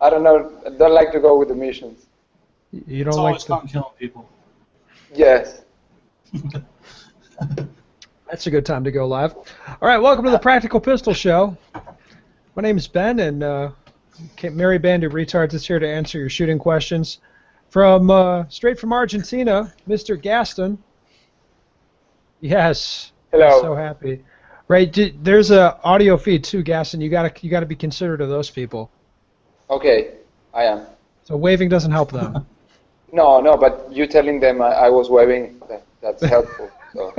I don't know. I don't like to go with the missions. You It's don't like always fun killing people. Yes. That's a good time to go live. All right, welcome to the Practical Pistol Show. My name is Ben, and Merry Band of Retards is here to answer your shooting questions. Straight from Argentina, Mr. Gaston. Yes. Hello. I'm so happy. Right, there's a audio feed too, Gaston. You gotta be considerate of those people. Okay, I am. So waving doesn't help them. No, but you telling them I was waving, that's helpful. So.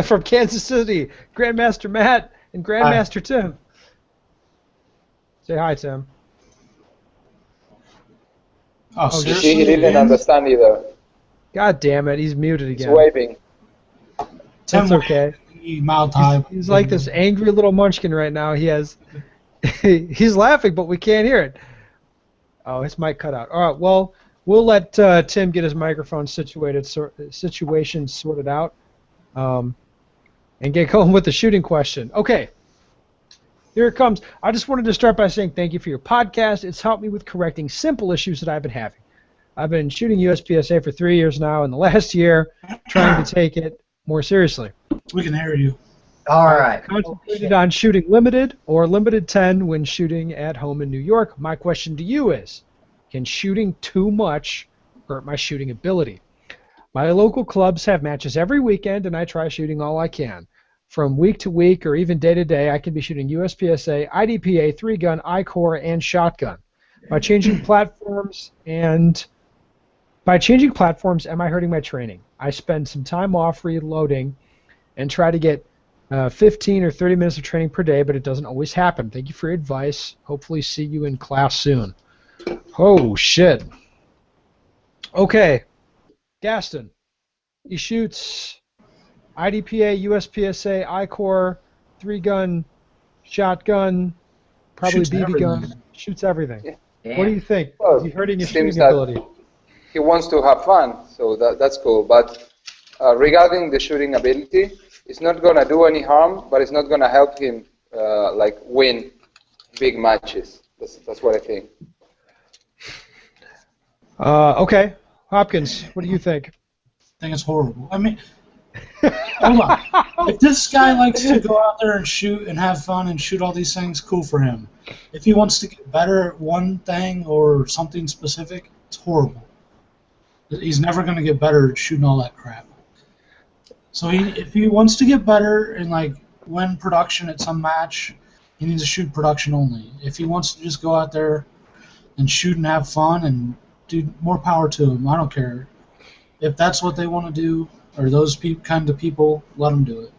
From Kansas City, Grandmaster Matt and Grandmaster Tim. Say hi, Tim. Oh, He seriously? didn't understand either. God damn it, he's muted He's again. waving. That's okay. He's like this angry little munchkin right now. He's laughing, but we can't hear it. Oh, his mic cut out. All right, well, we'll let Tim get his microphone situation sorted out, and get going with the shooting question. Okay, here it comes. I just wanted to start by saying thank you for your podcast. It's helped me with correcting simple issues that I've been having. I've been shooting USPSA for 3 years now, and the last year trying to take it more seriously. We can hear you. All right. Concentrated on shooting limited or limited 10 when shooting at home in New York. My question to you is, can shooting too much hurt my shooting ability? My local clubs have matches every weekend, and I try shooting all I can. From week to week or even day to day, I can be shooting USPSA, IDPA, 3-gun, I-Core, and shotgun. By changing platforms, am I hurting my training? I spend some time off reloading and try to get 15 or 30 minutes of training per day, but it doesn't always happen. Thank you for your advice. Hopefully see you in class soon. Oh, shit. Okay. Gaston. He shoots IDPA, USPSA, I-Core, 3-gun, shotgun, probably Shoots BB everything. gun. Shoots everything. Damn. What do you think? Well, Is he hurting your seems shooting that- ability? He wants to have fun, so that's cool. But regarding the shooting ability, it's not gonna do any harm, but it's not gonna help him win big matches. That's what I think. Okay. Hopkins, what do you think? I think it's horrible. I mean, hold on. If this guy likes to go out there and shoot and have fun and shoot all these things, cool for him. If he wants to get better at one thing or something specific, it's horrible. He's never going to get better at shooting all that crap. So if he wants to get better and win production at some match, he needs to shoot production only. If he wants to just go out there and shoot and have fun, and do more power to him. I don't care. If that's what they want to do, or those kind of people, let them do it.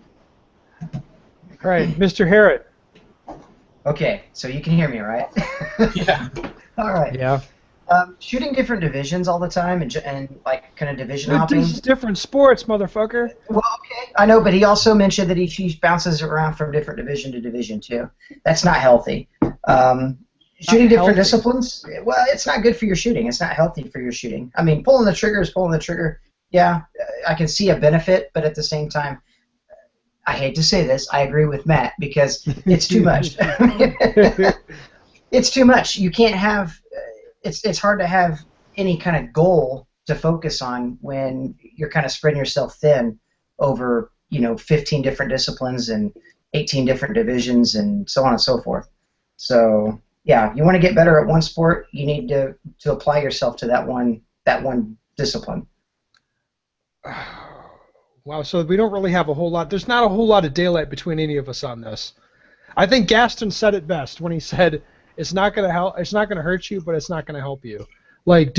All right, Mr. Harrod. Okay, so you can hear me, right? Yeah. All right. Yeah. Shooting different divisions all the time and kind of division hopping. This is different sports, motherfucker. Well, okay, I know, but he also mentioned that he bounces around from different division to division too. That's not healthy. Shooting different disciplines, well, it's not good for your shooting. It's not healthy for your shooting. I mean, pulling the trigger is pulling the trigger. Yeah, I can see a benefit, but at the same time, I hate to say this, I agree with Matt because it's too much. It's too much. You can't have. It's hard to have any kind of goal to focus on when you're kind of spreading yourself thin over 15 different disciplines and 18 different divisions and so on and so forth. So yeah, you want to get better at one sport, you need to apply yourself to that one discipline. Wow, so we don't really have a whole lot. There's not a whole lot of daylight between any of us on this. I think Gaston said it best when he said it's not going to help. It's not going to hurt you, but it's not going to help you. Like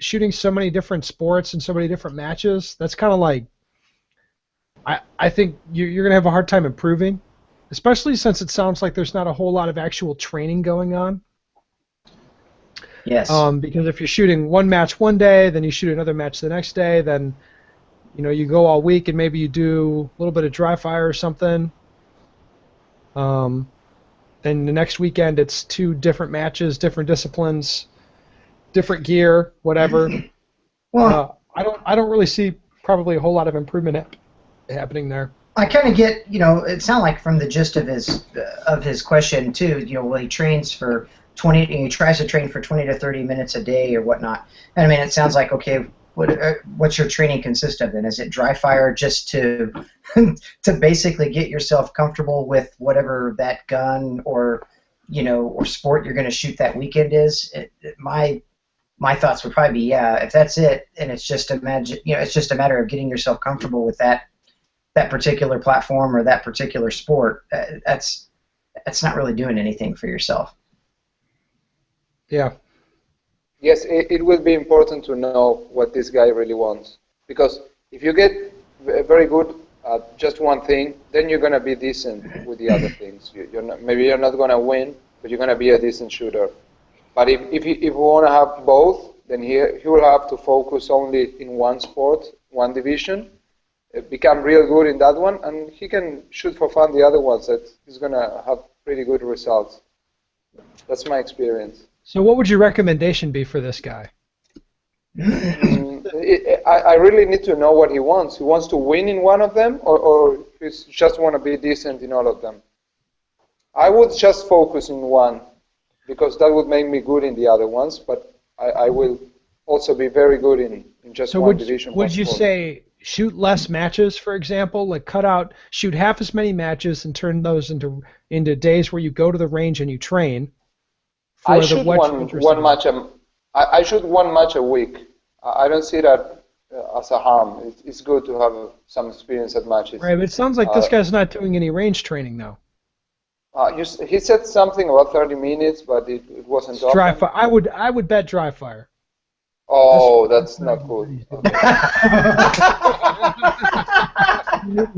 shooting so many different sports and so many different matches. That's kind of like. I think you're going to have a hard time improving, especially since it sounds like there's not a whole lot of actual training going on. Yes. Because if you're shooting one match one day, then you shoot another match the next day, then you go all week and maybe you do a little bit of dry fire or something. Then the next weekend it's 2 different matches, different disciplines, different gear, whatever. Well, I don't really see probably a whole lot of improvement happening there. I kind of get, it sounds like from the gist of his question too. Well, he trains for 20, he tries to train for 20 to 30 minutes a day or whatnot. And I mean, it sounds like, okay, what's your training consist of? And is it dry fire just to to basically get yourself comfortable with whatever that gun or sport you're going to shoot that weekend is? My thoughts would probably be, yeah, if that's it, and it's just a matter of getting yourself comfortable with that particular platform or that particular sport. That's not really doing anything for yourself. Yeah. Yes, it will be important to know what this guy really wants, because if you get very good at just one thing, then you're going to be decent with the other things. Maybe you're not going to win, but you're going to be a decent shooter. But if you want to have both, then he will have to focus only in one sport, one division, become real good in that one, and he can shoot for fun the other ones. That he's going to have pretty good results. That's my experience. So what would your recommendation be for this guy? I really need to know what he wants. He wants to win in one of them, or he just want to be decent in all of them. I would just focus in one, because that would make me good in the other ones, but I will also be very good in just one division. So would you say shoot less matches, for example, like shoot half as many matches and turn those into days where you go to the range and you train? I shoot one match. I shoot one match a week. I don't see that as a harm. It's good to have some experience at matches. Right, but it sounds like this guy's not doing any range training though. He said something about 30 minutes, but it wasn't often. Dry fire. I would bet dry fire. Oh, that's not good.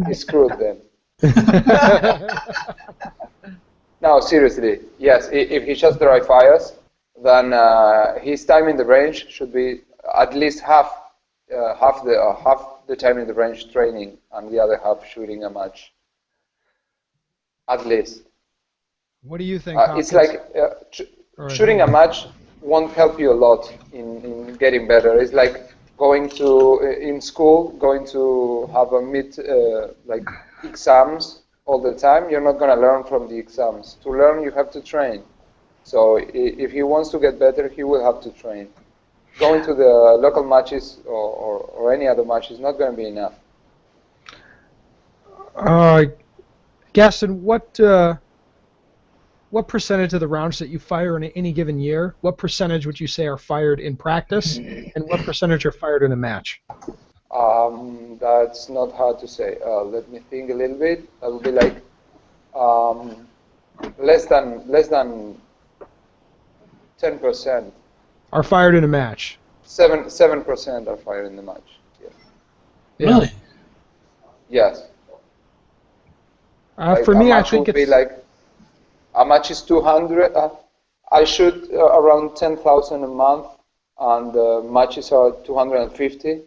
He's screwed then. No, seriously. Yes, if he just dry fires, then his time in the range should be at least half the time in the range training, and the other half shooting a match. At least. What do you think? It's like shooting a match won't help you a lot in getting better. It's like going to have a exams all the time. You're not going to learn from the exams. To learn, you have to train. So if he wants to get better, he will have to train. Going to the local matches or any other match is not going to be enough. Gaston, what percentage of the rounds that you fire in any given year, what percentage would you say are fired in practice, and what percentage are fired in a match? That's not hard to say. Let me think a little bit. That would be like less than 10%. Are fired in a match. 7% are fired in the match. Yes. Really? Yes. For me, I think it's like a match is 200. I shoot around 10,000 a month, and matches are 250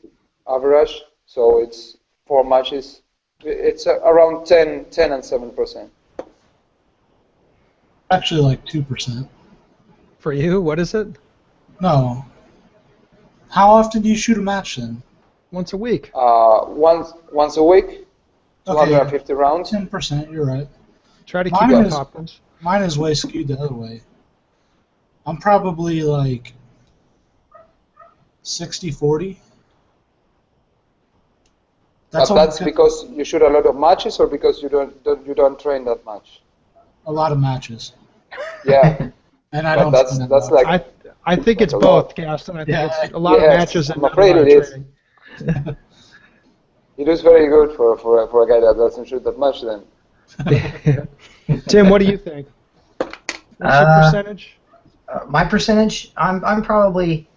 average. So it's 4 matches. It's around 10 and 7%. Actually, like 2%. For you, what is it? No. How often do you shoot a match then? Once a week. Once a week. 250 rounds. 10%. You're right. Try to keep up, Hopkins. Mine is way skewed the other way. I'm probably like 60-40. That's because you shoot a lot of matches, or because you don't train that much? A lot of matches. Yeah. And I don't. That's like. I think it's both, Gaston. I think it's a lot of matches and I'm afraid it is. training. It is very good for a guy that doesn't shoot that much then. Tim, what do you think? What's your percentage? My percentage, I'm probably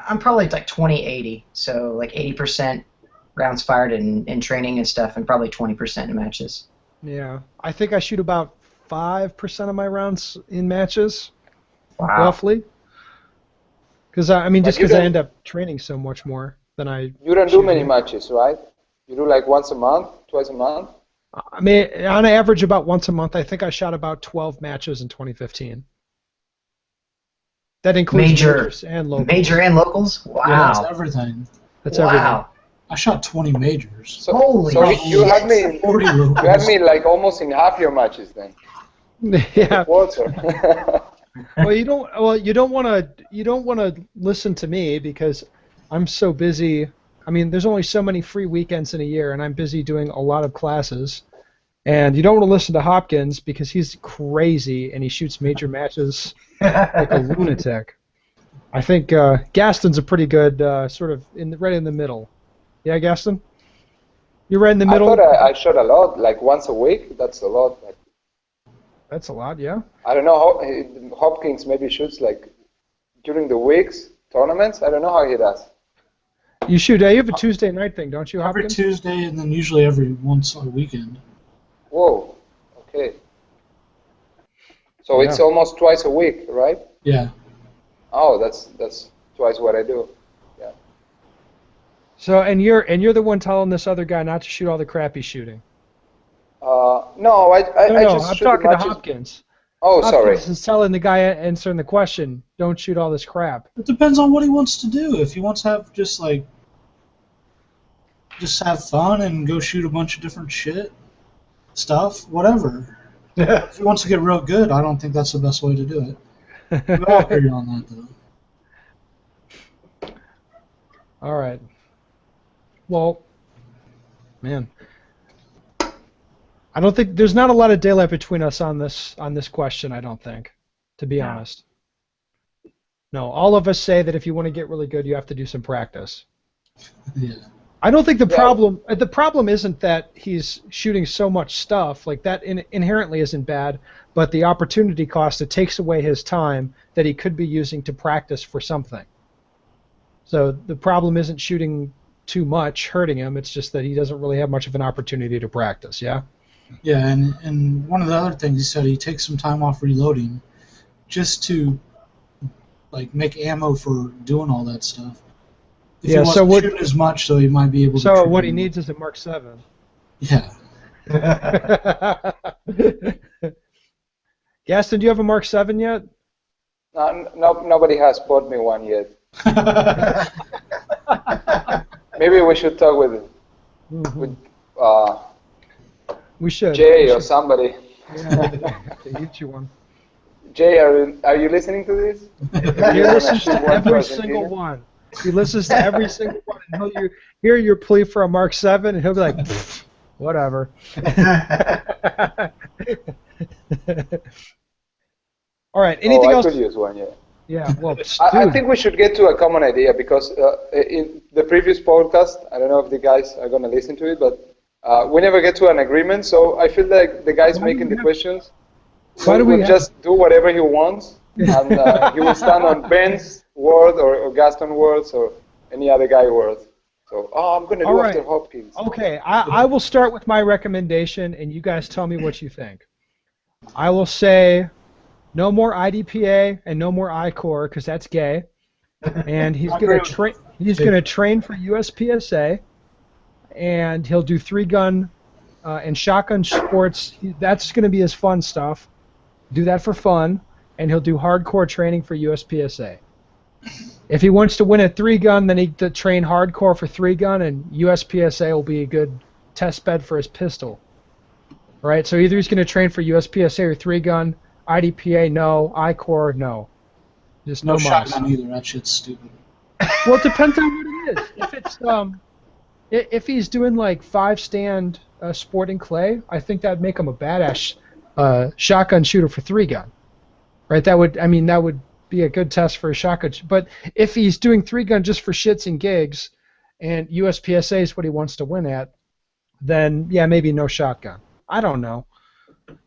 like 20-80, so like 80% rounds fired in training and stuff, and probably 20% in matches. Yeah, I think I shoot about 5% of my rounds in matches, roughly. Because I end up training so much more than I. You don't do many matches, right? You do like once a month, twice a month. I mean, on average, about once a month. I think I shot about 12 matches in 2015. That includes majors and locals. Major and locals? Wow. Yeah, that's everything. That's everything. I shot 20 majors. So, Holy you had me. 40 You had me like almost in half your matches then. Yeah. Quarter. Well, you don't. Well, you don't want to listen to me because I'm so busy. I mean, there's only so many free weekends in a year, and I'm busy doing a lot of classes. And you don't want to listen to Hopkins because he's crazy and he shoots major matches like a lunatic. I think Gaston's a pretty good sort of right in the middle. Yeah, Gaston? You're right in the middle? I thought I shot a lot, like once a week. That's a lot. That's a lot, yeah. I don't know how Hopkins maybe shoots like during the weeks, tournaments. I don't know how he does. You shoot. You have a Tuesday night thing, don't you, Every Hopkins? Tuesday and then usually every once a weekend. Whoa. Okay. So Yeah. it's almost twice a week, right? Yeah. Oh, that's twice what I do. Yeah. So and you're the one telling this other guy not to shoot all the crap he's shooting. No, I No, just I'm shoot talking to matches. Hopkins. Oh, sorry. Hopkins is telling the guy answering the question, don't shoot all this crap. It depends on what he wants to do. If he wants to have just have fun and go shoot a bunch of different stuff, whatever. If he wants to get real good, I don't think that's the best way to do it. I'll agree on that, though. All right. Well, man, I don't think there's not a lot of daylight between us on this question. I don't think, to be honest. No, all of us say that if you want to get really good, you have to do some practice. Yeah. I don't think the problem isn't that he's shooting so much stuff, like that inherently isn't bad, but the opportunity cost, it takes away his time that he could be using to practice for something. So the problem isn't shooting too much hurting him, it's just that he doesn't really have much of an opportunity to practice, yeah? Yeah, and one of the other things he said, he takes some time off reloading just to make ammo for doing all that stuff. If he wasn't shooting as much, so he might be able to. So what he needs is a Mark 7. Yeah. Gaston, do you have a Mark 7 yet? No, nobody has bought me one yet. Maybe we should talk with we should. Jay or somebody. Yeah, to get you one. Jay, are you listening to this? He listens to every single one. He listens to every single one, and he'll hear your plea for a Mark 7, and he'll be like, whatever. All right, anything else? I could use one, yeah. Yeah, well, I think we should get to a common idea because in the previous podcast, I don't know if the guys are going to listen to it, but we never get to an agreement, so I feel like the guys making the questions will just do whatever he wants, and he will stand on Ben's word or Gaston words or any other guy words. So, I'm going to do after Hopkins. Okay, I will start with my recommendation, and you guys tell me what you think. I will say no more IDPA and no more I-Core because that's gay, and he's going to train. He's going to train for USPSA, and he'll do 3-gun and shotgun sports. That's going to be his fun stuff. Do that for fun, and he'll do hardcore training for USPSA. If he wants to win a 3-gun, then he train hardcore for 3-gun, and USPSA will be a good test bed for his pistol. Right? So either he's going to train for USPSA or 3-gun, IDPA no, I-Core no. Just no shotgun either. That shit's stupid. Well, it depends on what it is. If it's if he's doing like 5-stand sporting clay, I think that'd make him a badass shotgun shooter for 3-gun. Right? That would be a good test for a shotgun. But if he's doing 3-gun just for shits and gigs, and USPSA is what he wants to win at, then yeah, maybe no shotgun. I don't know.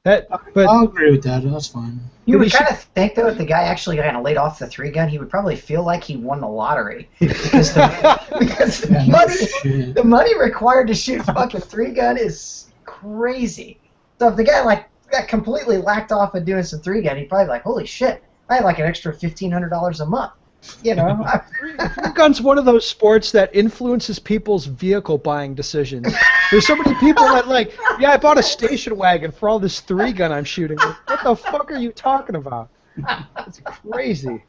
But I'll agree with that. That's fine. You would kind of think, though, if the guy actually kind of laid off the 3-gun, he would probably feel like he won the lottery because the money required to shoot a fucking 3-gun is crazy. So if the guy got completely lacked off of doing some 3-gun, he'd probably be like, holy shit, I had like an extra $1,500 a month. You know, 3-gun's one of those sports that influences people's vehicle buying decisions. There's so many people that I bought a station wagon for all this 3-gun I'm shooting. What the fuck are you talking about? It's crazy.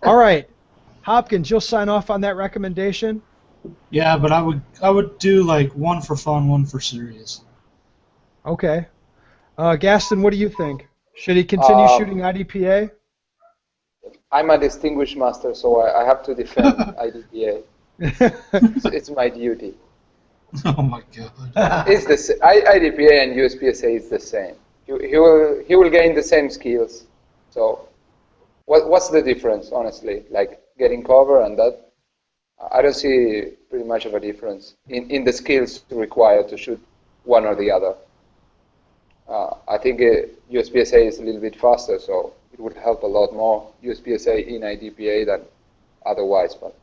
All right, Hopkins, you'll sign off on that recommendation? Yeah, but I would do like one for fun, one for serious. Okay. Gaston, what do you think? Should he continue shooting IDPA? I'm a distinguished master, so I have to defend IDPA. It's my duty. Oh my god. It's the IDPA and USPSA is the same. He will gain the same skills. So what's the difference, honestly? Like getting cover and that? I don't see pretty much of a difference in the skills required to shoot one or the other. I think USPSA is a little bit faster, so it would help a lot more USPSA in IDPA than otherwise, but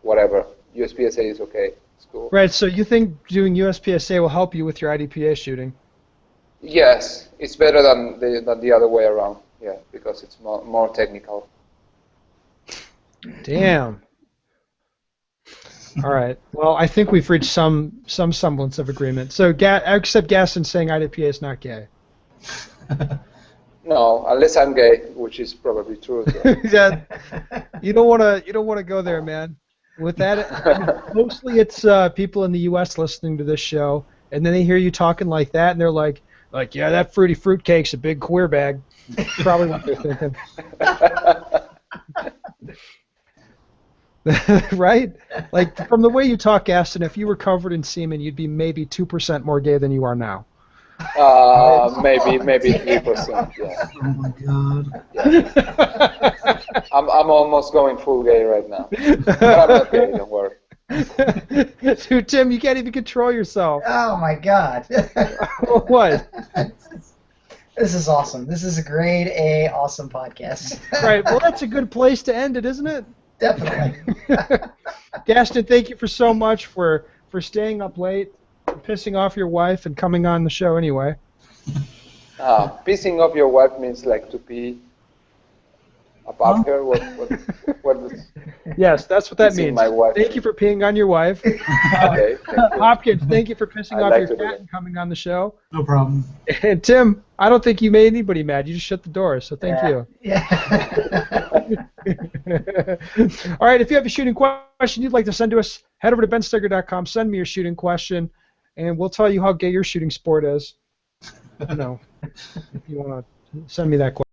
whatever. USPSA is okay. It's cool. Right, so you think doing USPSA will help you with your IDPA shooting? Yes, it's better than the other way around, yeah, because it's more technical. Damn. All right. Well, I think we've reached some semblance of agreement. So, except Gaston saying IDPA is not gay. No, unless I'm gay, which is probably true. So. Yeah. You don't want to go there, man. With that, mostly it's people in the U.S. listening to this show, and then they hear you talking like that, and they're like, yeah, that fruity fruitcake's a big queer bag. Probably what they're thinking. Right? Like, from the way you talk, Gaston, if you were covered in semen, you'd be maybe 2% more gay than you are now. Maybe 3%. Yeah. Oh my god. Yeah. I'm almost going full gay right now. But I'm not gay, don't worry. Dude, Tim, you can't even control yourself. Oh my god. What? This is awesome. This is a grade A awesome podcast. Right. Well, that's a good place to end it, isn't it? Definitely. Gaston, thank you so much for staying up late, pissing off your wife, and coming on the show anyway. Pissing off your wife means like to pee above her? What does Yes, that's what that pissing means. my wife Thank you for peeing on your wife. Okay, thank you. Hopkins, thank you for pissing I'd off like your to do cat that. and coming on the show. No problem. And Tim, I don't think you made anybody mad. You just shut the door, so thank you. Yeah. All right, if you have a shooting question you'd like to send to us, head over to bensteger.com, send me your shooting question, and we'll tell you how gay your shooting sport is. If you want to send me that question.